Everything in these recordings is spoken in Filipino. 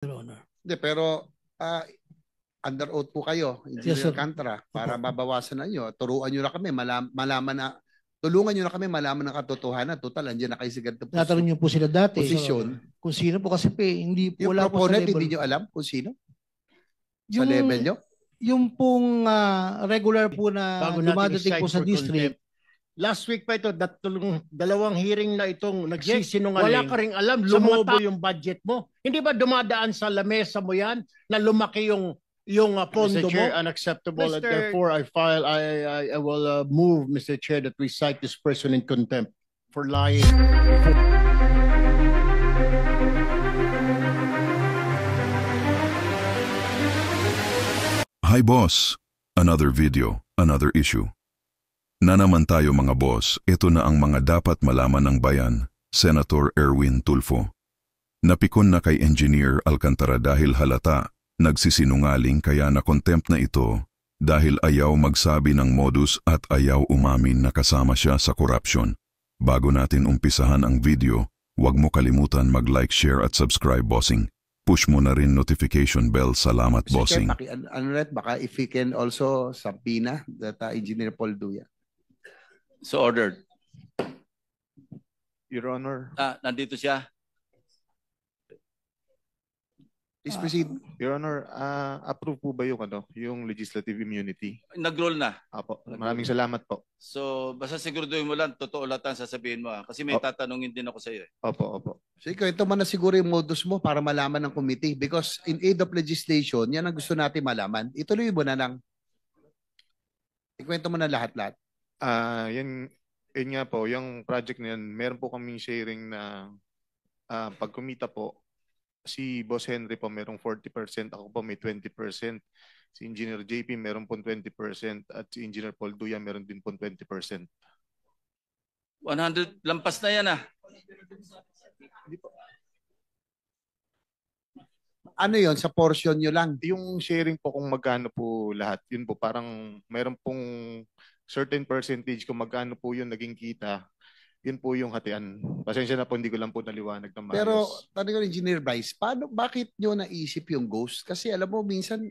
Your Honor. Hindi, pero under oath po kayo, Yes, Engineer sir. Alcantara, para Opo. mabawasan na nyo. Turuan nyo na kami, malaman na, tulungan nyo na kami malaman ng katotohanan. Total, andyan na kayo sa ganitong Tinatanong niyo po sila dati, Your posisyon. Honor. Kung sino po kasi po hindi po, Yung wala po sa proponent, level. hindi nyo alam kung sino? Sa level Yung nyo? yung pong regular po na Bago natin dumadating po i-cite sa for district. contempt. Last week pa ito, dalawang hearing na itong nagsisinungaling. Wala ka ring alam, Sa mga lumobo yung budget mo. Hindi ba dumadaan sa lamesa mo yan na lumaki yung pondo Mr. mo? Chair, unacceptable. And Mr. therefore, I will move, Mr. Chair, that we cite this person in contempt for lying. Hi boss! Another video, another issue. Na naman tayo mga boss, ito na ang mga dapat malaman ng bayan, Senator Erwin Tulfo. Napikon na kay Engineer Alcantara dahil halata, nagsisinungaling kaya na-contempt na ito dahil ayaw magsabi ng modus at ayaw umamin na kasama siya sa corruption. Bago natin umpisahan ang video, huwag mo kalimutan mag-like, share at subscribe bossing. Push mo na rin notification bell. Salamat, bossing. Baka if we can also subpoena that Engineer Paul Duya. So ordered. Your Honor. Nandito siya. Please proceed. Your Honor, approve po ba yung legislative immunity? Nag-roll na. Apo, maraming salamat po. So basta siguraduhin mo lang, totoo lahat ang sasabihin mo. Kasi may tatanungin din ako sa iyo. Opo. So ito man na siguro yung modus mo para malaman ng committee because in aid of legislation, yan ang gusto natin malaman. Ituloy mo na lang. Ikwento mo na lahat-lahat. Yun nga po, yung project na yan, meron po kaming sharing na pag kumita po, si Boss Henry po merong 40%, ako po may 20%. Si Engineer JP meron po 20% at si Engineer Paul Duya meron din po 20%. 100 lampas na yan Ano yon sa portion nyo lang? Yung sharing po kung magkano po lahat, yun po parang meron pong certain percentage kung magkano po yun naging kita. Yun po yung hatian. Pasensya na po, hindi ko lang po naliwanag ng maayos. Pero, tanong ko, Engineer Bryce, bakit nyo naisip yung ghost? Kasi alam mo, minsan,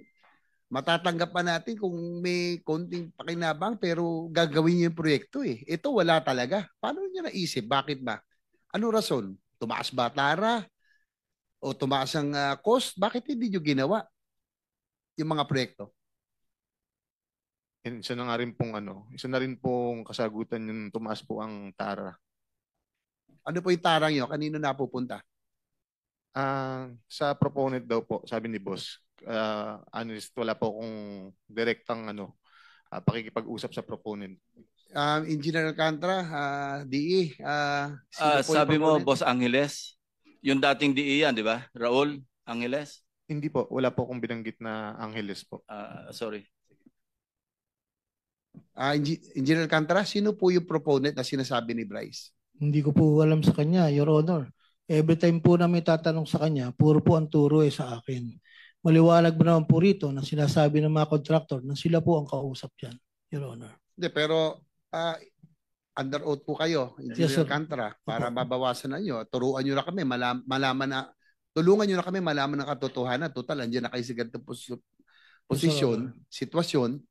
matatanggap pa natin kung may konting pakinabang, pero gagawin nyo yung proyekto eh. Ito, wala talaga. Paano nyo naisip? Bakit ba? Ano rason? Tumaas ba tara? O tumaas ang cost? Bakit hindi nyo ginawa yung mga proyekto? Isa na rin pong kasagutan yung tumaas po ang tara. Ano po yung tarang nyo? Kanino napupunta? Sa proponent daw po, sabi ni boss. Wala po akong direktang pakikipag-usap sa proponent. Engineer Alcantara, DE. Sabi mo, Boss Angeles, yung dating DE yan, di ba? Raul Angeles? Hindi po, wala po akong binanggit na Angeles po. Sorry. Engineer Alcantara, sino po yung proponent na sinasabi ni Bryce? Hindi ko po alam sa kanya, Your Honor. Every time po na may tatanong sa kanya, puro po ang turo sa akin. Maliwanag ba naman po rito na sinasabi ng mga contractor na sila po ang kausap yan, Your Honor. Hindi, pero under oath po kayo, Engineer Alcantara, para mabawasan na nyo. Turuan nyo na kami, tulungan nyo na kami malaman ng katotohanan. Total, andyan na kayo sa ganitong posisyon, sitwasyon.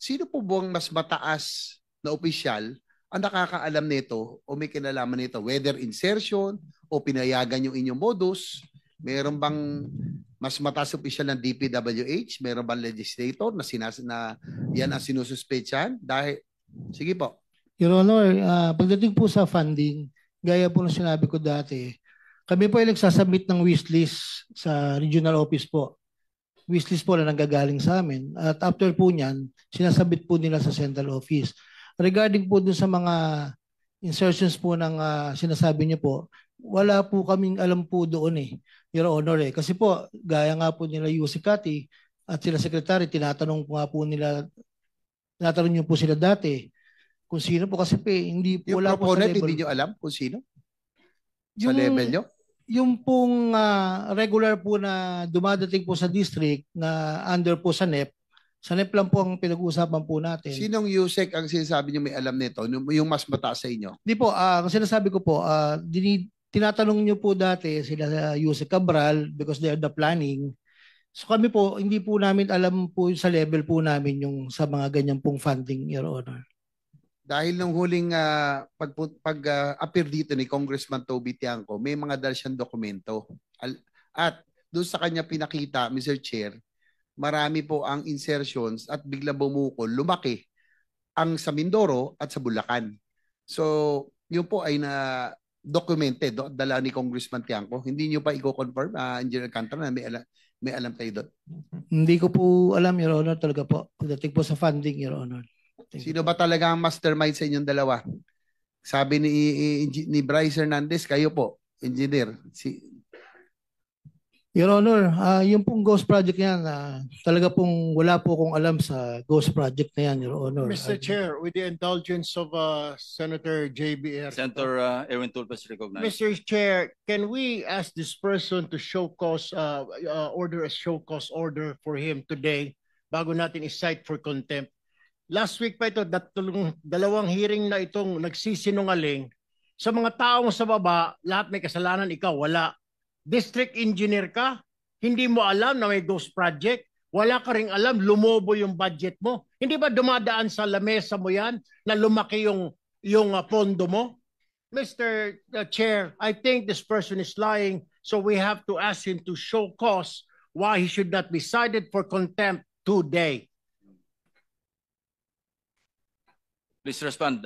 Sino po buwang mas mataas na opisyal ang nakakaalam nito o may kinalaman nito? Whether insertion o pinayagan yung inyong modus, meron bang mas mataas opisyal ng DPWH? Meron bang legislator na yan ang sinususpetsahan? Dahil, sige po. Your Honor, pagdating po sa funding, gaya po na sinabi ko dati, kami po ay nagsasubmit ng wishlist sa regional office po. Wishlist po na nanggagaling sa amin. At after po niyan, sinasabit po nila sa central office. Regarding po dun sa mga insertions po ng sinasabi niyo po, wala po kaming alam po doon Your Honor Kasi po, gaya nga po nila Yusek Kati at sila Secretary, tinatanong niyo po sila dati kung sino po kasi hindi po yung wala po sa level. Hindi niyo alam kung sino? Sa level niyo? Yung pong regular po na dumadating po sa district na under po sa NEP lang po ang pinag-uusapan po natin. Sinong Yusek ang sinasabi niyo may alam nito? Yung mas mataas sa inyo? Hindi po, ang sinasabi ko po, tinatanong niyo po dati sila Yusek Cabral because they are the planning. So kami po, hindi po namin alam po sa level po namin yung sa mga ganyan pong funding, Your Honor. Dahil nung huling appear dito ni Congressman Toby Tiangco, may mga dala siyang dokumento. At doon sa kanya pinakita, Mr. Chair, marami po ang insertions at bigla bumukol, lumaki ang sa Mindoro at sa Bulacan. So, yun po ay na documented, dala ni Congressman Tiangco. Hindi niyo pa i-confirm, Engineer Alcantara, na may alam kayo doon? Hindi ko po alam, Your Honor, talaga po. Pagdating po sa funding, Your Honor. Sino ba talaga ang mastermind sa inyong dalawa? Sabi ni Bryce Hernandez, kayo po, engineer. Your Honor, yung pong ghost project yan, talaga pong wala po akong alam sa ghost project na yan, Your Honor. Mr. Chair, with the indulgence of Senator JBR. Senator Erwin Tulfo is recognized. Mr. Chair, can we ask this person to show cause, order a show cause order for him today bago natin i-cite for contempt? Last week pa ito, dalawang hearing na itong nagsisinungaling. Sa mga taong sa baba, lahat may kasalanan, ikaw wala. District engineer ka, hindi mo alam na may ghost project, wala ka ring alam, lumobo yung budget mo. Hindi ba dumadaan sa lamesa mo yan na lumaki yung pondo mo? Mr. Chair, I think this person is lying, so we have to ask him to show cause why he should not be cited for contempt today. Please respond,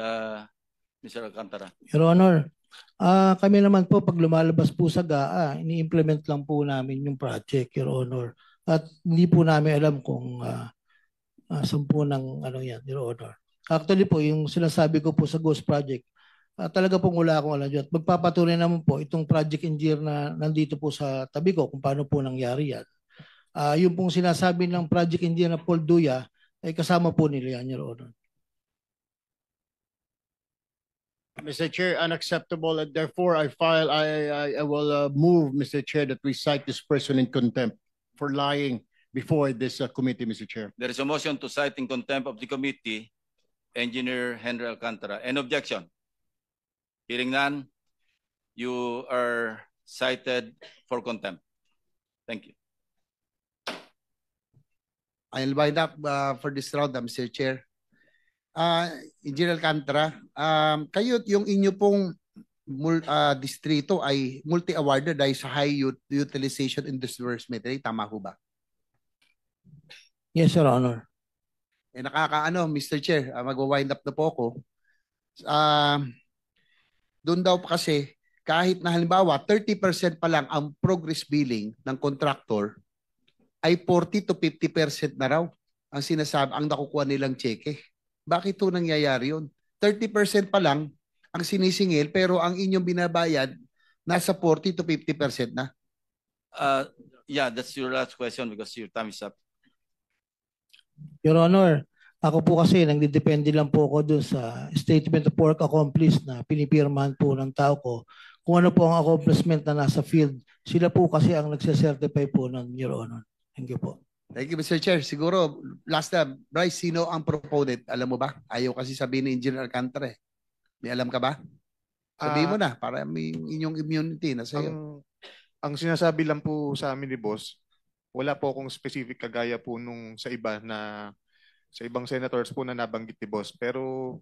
Mr. Alcantara. Your Honor, kami naman po pag lumalabas po sa GAA, ini-implement lang po namin yung project, Your Honor. At hindi po namin alam kung saan po ng ano yan, Your Honor. Actually po, yung sinasabi ko po sa Ghost Project, talaga pong wala akong alam dyan. At magpapatunay naman po itong project engineer na nandito po sa tabi ko kung paano po nangyari yan. Yung pong sinasabi ng project engineer na Paul Duya, ay kasama po nila yan, Your Honor. Mr. Chair, unacceptable, and therefore I will move, Mr. Chair, that we cite this person in contempt for lying before this committee, Mr. Chair. There is a motion to cite in contempt of the committee, Engineer Henry Alcantara. Any objection? Hearing none, you are cited for contempt. Thank you. I'll wind up for this round, Mr. Chair. Engineer Alcantara, kayo yung inyo pong distrito ay multi-awarded dahil sa high utilization in disbursement. Tama ho ba? Yes, Your Honor. Nakakaano, Mr. Chair, mag-wind up na po ako. Doon daw pa kasi, kahit na halimbawa, 30% pa lang ang progress billing ng contractor, ay 40 to 50% na raw ang sinasabi, ang nakukuha nilang cheque. Bakit ito nangyayari yun? 30% pa lang ang sinisingil pero ang inyong binabayad nasa 40 to 50% na. Yeah, that's your last question because your time is up. Your Honor, ako po kasi nagdidepende lang po ako dun sa statement of work accomplished na pinipirmahan po ng tao ko. Kung ano po ang accomplishment na nasa field, sila po kasi ang nagsisertify po ng Your Honor. Thank you po. Thank you, Mr. Chair. Siguro, last na, Bryce, sino ang proponent? Alam mo ba? Ayaw kasi sabihin ni Engineer Alcantara eh. May alam ka ba? Sabihin mo na, para may inyong immunity na sa'yo. Ang sinasabi lang po sa amin ni Boss, wala po akong specific kagaya po nung sa iba na sa ibang senators po na nabanggit ni Boss. Pero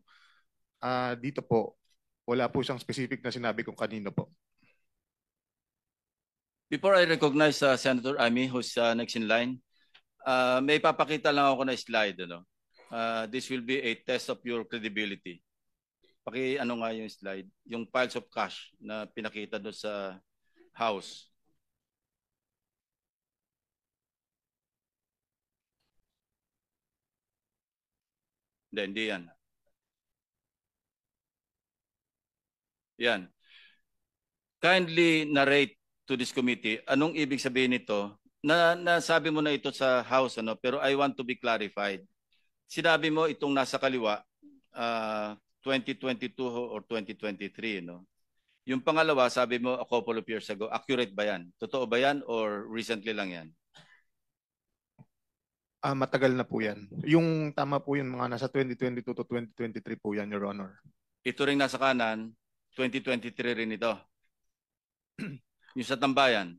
dito po, wala po siyang specific na sinabi kung kanino po. Before I recognize Senator Amy, who's next in line, may papakita lang ako na slide. This will be a test of your credibility. Ano nga yung slide? Yung piles of cash na pinakita doon sa House. Hindi yan. Yan. Kindly narrate to this committee, anong ibig sabihin nito? Nasabi mo na ito sa House, pero I want to be clarified. Sinabi mo itong nasa kaliwa, 2022 or 2023, Yung pangalawa, sabi mo a couple of years ago. Accurate ba yan? Totoo ba yan or recently lang yan? Matagal na po yan. Yung tama po yun, mga nasa 2022 to 2023 po yan, Your Honor. Ito rin nasa kanan, 2023 rin ito. Yung sa tambayan.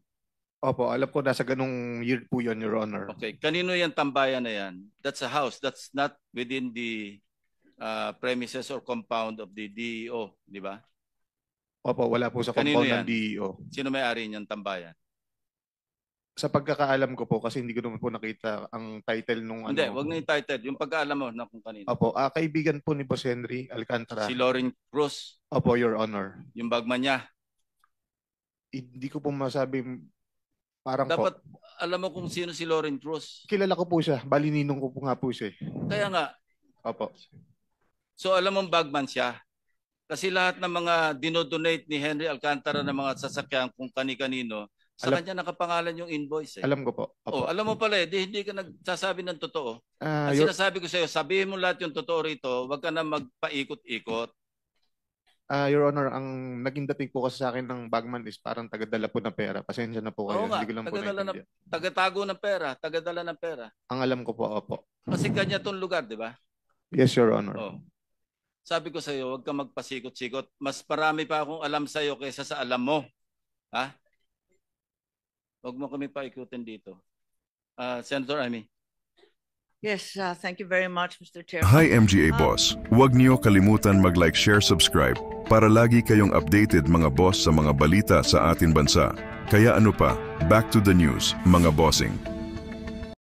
Opo, alam ko nasa ganung year po yun, Your Honor. Okay. Kanino yung tambayan na yan? That's a house. That's not within the premises or compound of the DEO, di ba? Opo, wala po sa Kanino compound yan? ng DEO. Sino may-ari niyang tambayan? Sa pagkakaalam ko po, kasi hindi ko naman po nakita ang title nung Hindi, ano. wag na yung title. Yung pagkaalam mo na kung kanino. Opo, kaibigan po ni Boss Henry Alcantara. Si Lauren Cruz, Opo, Your Honor. yung bagman niya. Hindi ko po masabi, parang Dapat po. alam mo kung sino si Lauren Cruz. Kilala ko po siya. Bali, ninong ko po nga po siya. Kaya nga, Opo. so alam mong bagman siya. Kasi lahat ng mga dinodonate ni Henry Alcantara ng mga sasakyan kung kani-kanino, sa kanya nakapangalan yung invoice. Alam ko po. Oh, Opo. alam mo pala hindi ka nagsasabi ng totoo. Ang sinasabi ko sa iyo, sabihin mo lahat yung totoo rito, wag ka na magpaikot-ikot. Your Honor, ang naging dating po kasi sa akin ng bagman is parang tagadala po ng pera. Pasensya na po kayo. Oo nga, Hindi ko lang po tagadala naintindihan. Tagatago ng pera, tagadala ng pera. Ang alam ko po, opo. Kasi kanya tong lugar, di ba? Yes, Your Honor. Oh. Sabi ko sa iyo, wag ka magpasikot-sikot. Mas marami pa akong alam sa iyo kaysa sa alam mo. Ha? Wag mo kami paikutin dito. Senator Amy. Yes, thank you very much, Mr. Chair. Hi MGA Boss, huwag niyo kalimutan mag-like, share, subscribe para lagi kayong updated mga boss sa mga balita sa ating bansa. Kaya ano pa, back to the news, mga bossing.